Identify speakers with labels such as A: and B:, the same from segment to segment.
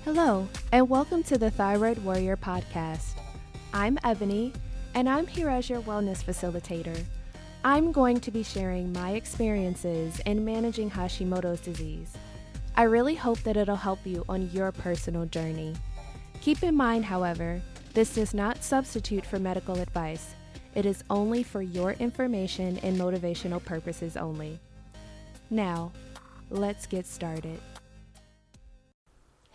A: Hello, and welcome to the Thyroid Warrior Podcast. I'm Ebony, and I'm here as your wellness facilitator. I'm going to be sharing my experiences in managing Hashimoto's disease. I really hope that it'll help you on your personal journey. Keep in mind, however, this does not substitute for medical advice. It is only for your information and motivational purposes only. Now, let's get started.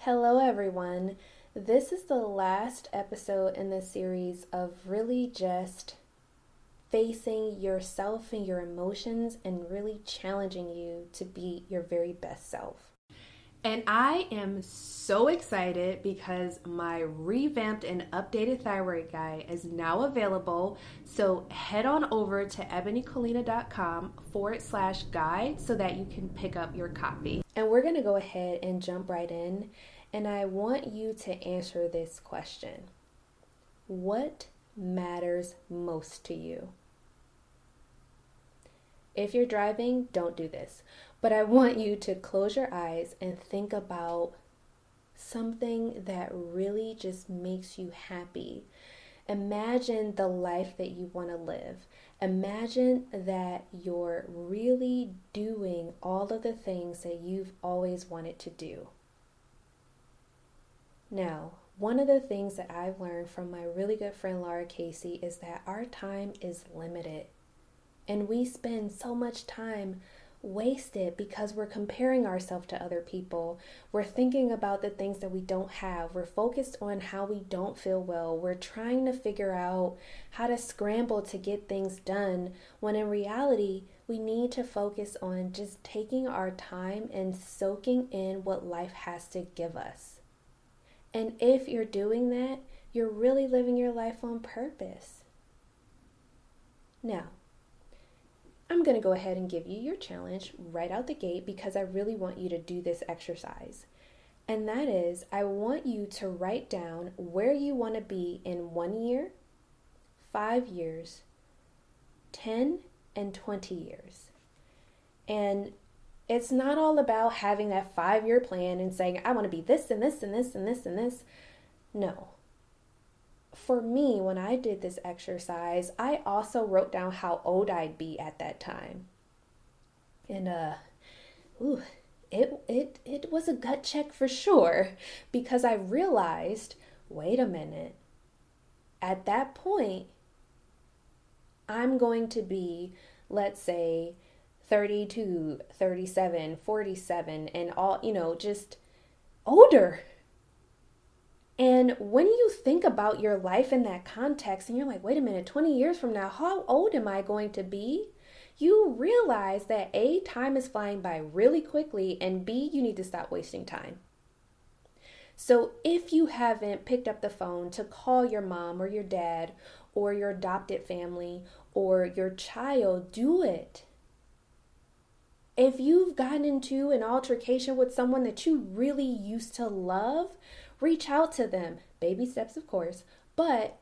A: Hello everyone. This is the last episode in the series of really just facing yourself and your emotions and really challenging you to be your very best self. And I am so excited because my revamped and updated thyroid guide is now available. So head on over to ebonycolina.com/guide so that you can pick up your copy. And we're going to go ahead and jump right in. And I want you to answer this question. What matters most to you? If you're driving, don't do this. But I want you to close your eyes and think about something that really just makes you happy. Imagine the life that you want to live. Imagine that you're really doing all of the things that you've always wanted to do. Now, one of the things that I've learned from my really good friend Laura Casey is that our time is limited. And we spend so much time wasted because we're comparing ourselves to other people. We're thinking about the things that we don't have. We're focused on how we don't feel well. We're trying to figure out how to scramble to get things done, when in reality, we need to focus on just taking our time and soaking in what life has to give us. And if you're doing that, you're really living your life on purpose. Now, I'm going to go ahead and give you your challenge right out the gate because I really want you to do this exercise. And that is, I want you to write down where you want to be in 1 year, 5 years, 10, and 20 years. And it's not all about having that 5-year plan and saying, I want to be this and this and this and this and this. No. For me, when I did this exercise, I also wrote down how old I'd be at that time. And it was a gut check for sure, because I realized, wait a minute, at that point, I'm going to be, let's say, 32, 37, 47, and all, just older. And when you think about your life in that context and you're like, wait a minute, 20 years from now, how old am I going to be? You realize that A, time is flying by really quickly, and B, you need to stop wasting time. So if you haven't picked up the phone to call your mom or your dad or your adopted family or your child, do it. If you've gotten into an altercation with someone that you really used to love, reach out to them. Baby steps, of course, but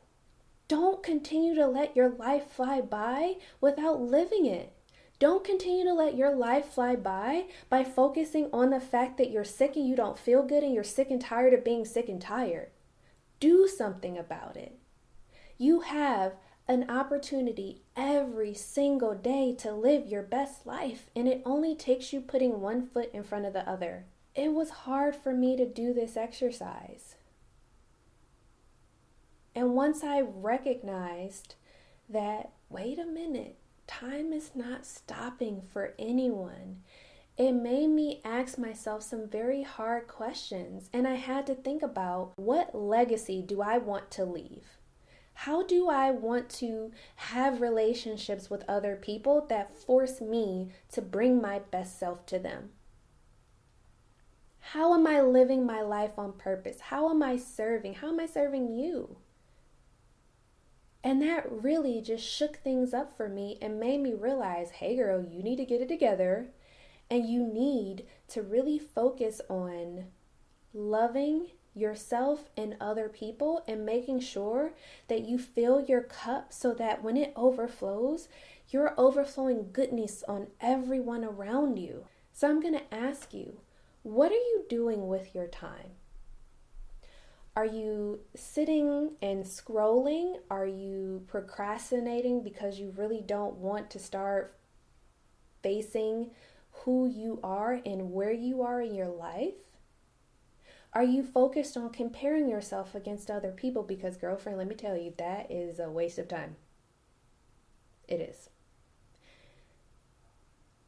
A: don't continue to let your life fly by without living it. Don't continue to let your life fly by focusing on the fact that you're sick and you don't feel good and you're sick and tired of being sick and tired. Do something about it. You have an opportunity every single day to live your best life, and it only takes you putting one foot in front of the other. It was hard for me to do this exercise. And once I recognized that, wait a minute, time is not stopping for anyone, it made me ask myself some very hard questions. And I had to think about, what legacy do I want to leave? How do I want to have relationships with other people that force me to bring my best self to them? How am I living my life on purpose? How am I serving? How am I serving you? And that really just shook things up for me and made me realize, hey girl, you need to get it together, and you need to really focus on loving yourself and other people and making sure that you fill your cup so that when it overflows, you're overflowing goodness on everyone around you. So I'm going to ask you, what are you doing with your time? Are you sitting and scrolling? Are you procrastinating because you really don't want to start facing who you are and where you are in your life? Are you focused on comparing yourself against other people? Because, girlfriend, let me tell you, that is a waste of time. It is.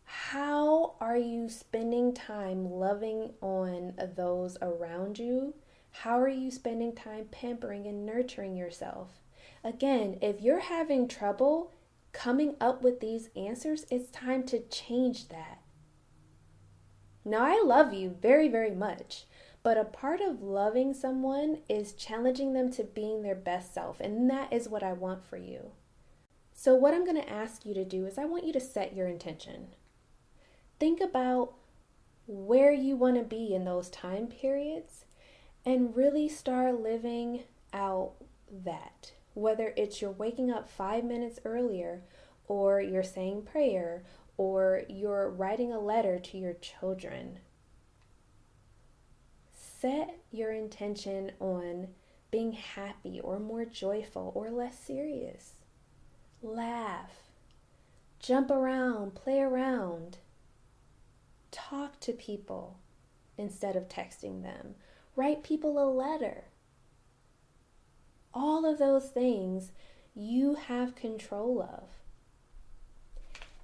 A: How are you spending time loving on those around you? How are you spending time pampering and nurturing yourself? Again, if you're having trouble coming up with these answers, it's time to change that. Now, I love you very, very much, but a part of loving someone is challenging them to being their best self, and that is what I want for you. So what I'm going to ask you to do is I want you to set your intention. Think about where you want to be in those time periods and really start living out that. Whether it's you're waking up 5 minutes earlier, or you're saying prayer, or you're writing a letter to your children. Set your intention on being happy or more joyful or less serious. Laugh, jump around, play around. Talk to people instead of texting them. Write people a letter. All of those things you have control of.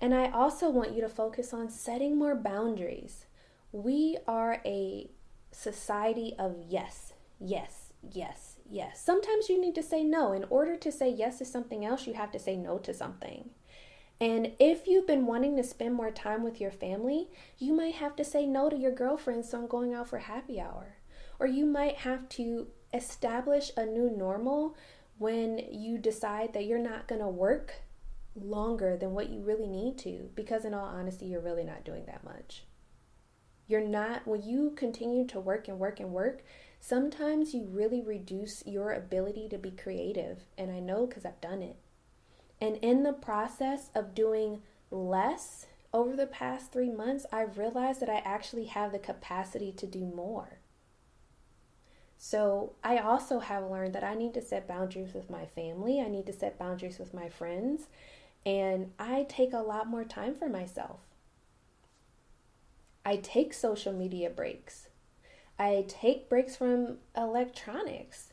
A: And I also want you to focus on setting more boundaries. We are a society of yes, yes, yes, yes. Sometimes you need to say no. In order to say yes to something else, you have to say no to something. And if you've been wanting to spend more time with your family, you might have to say no to your girlfriends on going out for happy hour. Or you might have to establish a new normal when you decide that you're not going to work longer than what you really need to. Because in all honesty, you're really not doing that much. When you continue to work and work and work, sometimes you really reduce your ability to be creative. And I know because I've done it. And in the process of doing less over the past 3 months, I've realized that I actually have the capacity to do more. So I also have learned that I need to set boundaries with my family. I need to set boundaries with my friends. And I take a lot more time for myself. I take social media breaks. I take breaks from electronics.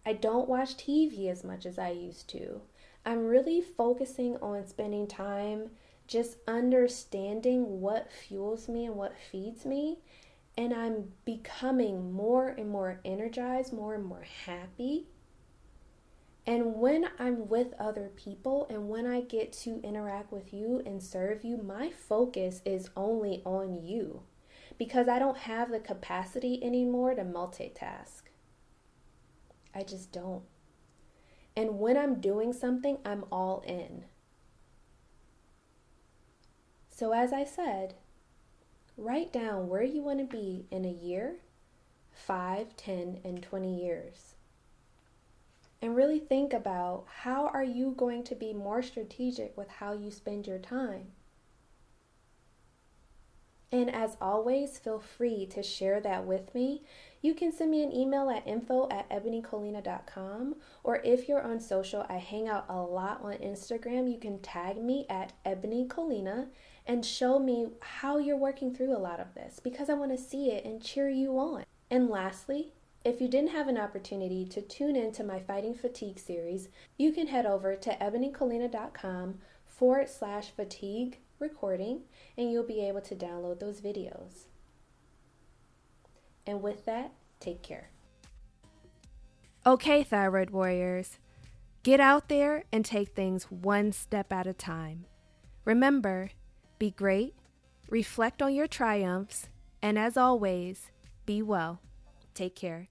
A: I don't watch TV as much as I used to. I'm really focusing on spending time just understanding what fuels me and what feeds me. And I'm becoming more and more energized, more and more happy. And when I'm with other people and when I get to interact with you and serve you, my focus is only on you because I don't have the capacity anymore to multitask. I just don't. And when I'm doing something, I'm all in. So as I said, write down where you want to be in a year, 5, 10, and 20 years. And really think about how are you going to be more strategic with how you spend your time. And as always, feel free to share that with me. You can send me an email at info@ebonycolina.com, or if you're on social, I hang out a lot on Instagram. You can tag me at ebonycolina and show me how you're working through a lot of this because I want to see it and cheer you on. And lastly, if you didn't have an opportunity to tune into my Fighting Fatigue series, you can head over to ebonycolina.com/fatigue recording and you'll be able to download those videos. And with that, take care. Okay, thyroid warriors, get out there and take things one step at a time. Remember, be great, reflect on your triumphs, and as always, be well. Take care.